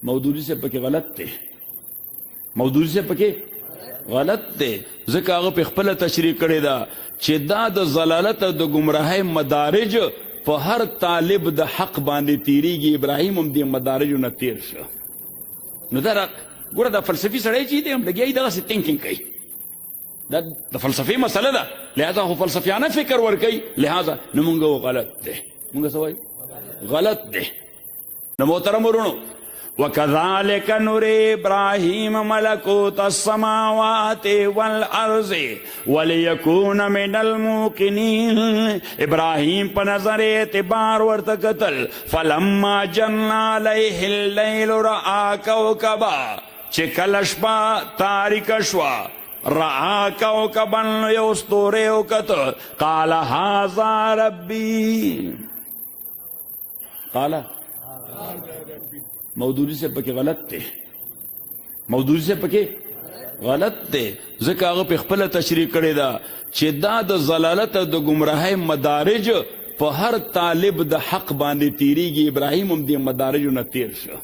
مودودی سے پکې غلط دی، مودودی سے پکې غلط دی، ځکه هغه په خپله تشریح کړې ده چې دا د ضلالت او د ګمراهۍ مدارج په هر طالب د حق باندې تیریږي. ابراهیم هم دې مدارجو نه تیر شه. نو دا ګوره دا فلسفي سړی چې دی هم لګیا یې دغسې تینکینګ کوي، دا د فلسفې مسله ده، لهذا خو فلسفیانه فکر ورکوي، لهذا نو مونږ غلط دی، مونږ څه وایو غلط دی. نو محترم ورونو، وَكَذَلِكَ نُرِي إِبْرَاهِيمَ مَلَكُوتَ السَّمَاوَاتِ وَالْأَرْضِ وَلِيَكُونَ مِنَ الْمُوقِنِينَ. ابراهیم په نظر اعتبار ورته کتل، فَلَمَّا جَنَّ عَلَيْهِ اللَّيْلُ رَأَىٰ كَوْكَبًا، چې کله شپه تاریکه شوه رأى كوكبا یو ستوری وکته، قال هذا ربي، قال مودودی سے پکې غلط دی، مودودی سے پکې غلط دی، ځکه هغه په خپله تشریح کړې ده چې دا د ضلالت او د ګمراهۍ مدارج په هر طالب د حق باندې تیریږي. ابراهیم هم دې مدارجو نه تیر شه.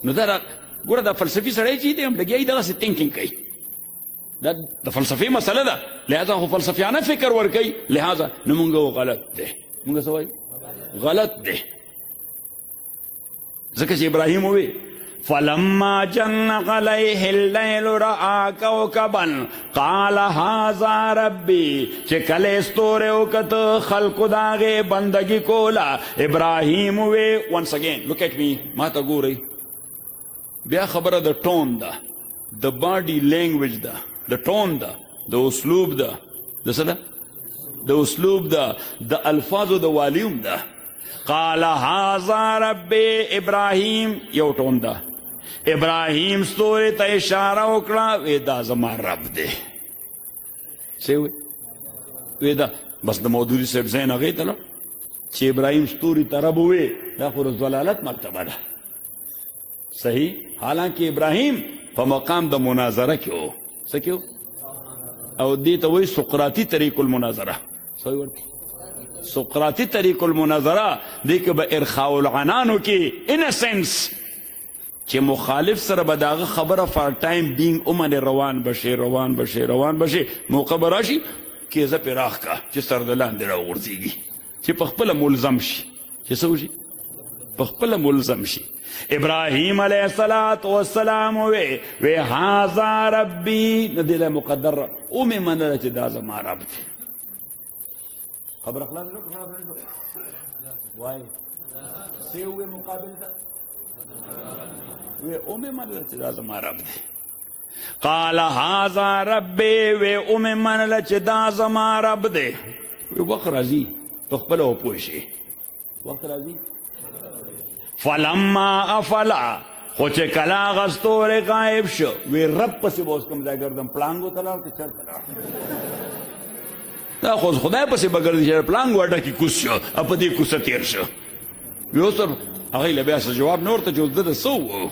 نو دا ګوره دا فلسفي سړی چې دی هم لګیا یې دغسې تینکینګ کوي، دا د فلسفې مسله ده، لهذا خو فلسفیانه فکر ورکوي، لهذا نو مونږ غلط دی، مونږ څه وایو غلط دی. ځکه چې ابراهیم ووی فلما جن علیه الليل رأى كوكبا قال هذا ربي، چې کله ستوری وکته خلقو د هغې بندګي کوله، Ibrahim ووی once again look at me، ما ته ګورئ، بیا خبره د ټون ده، د باډي لینګویج ده، د ټون ده، د اسلوب ده، د څه ده د اسلوب ده، د الفاظو د والیوم ده. قال هذا ربي، ابراهیم یو ټون ده، ابراهیم ستوري ته اشاره وکړه، وی دا زما رب دی. څه وی دا بس د مودودي صاحب ذهن هغې ته لاړ چې ابراهیم ستوري ته رب ووی، دا خو د ضلالت مرتبه ده. صحیح، حالانکه ابراهیم په مقام د مناظره کې و، څه کې و، او دې ته وایي سقراطي طریق المناظره. صحیح ورته سقراطي طریق المناظره، دې کې به ارخاء العنانو کې ان سنس چې مخالف سره به د هغه خبره فار ټایم بینګ ومنې، روان بشي روان بشي روان بشي، موقع به راشي کیزه پې راښکه چې سر د لاندې راوغورځېږي، چې په خپله ملزم شي، چې څه وشي په خپله ملزم شي. ابراهیم علیه السلام وی هذا ربي، نه دې له مقدر ومې منله چې دا زما رب دی. خبر خلاص شو وای سی وې مقابل ته وی اومې منله چې دا زما رب دی. قال هذا ربي، وی اومې منله چې دا زما رب دی. وی وخت راځي په خپله وپوه شي، وخت راځي. فلما افلا، خو چې کله هغه ستوری غایب شو، وی رب پسې به اوس کوم ځای ګرځم، پړانګو ته لاړ که چېرته لاړ، دا خو خدای پسې به ګرځي چې پړانګ واټه کې کوز شو او په دې کوڅه تېر شو. وی اوس هغوی له بیا څه جواب نه ورته چې اوس ده څه وو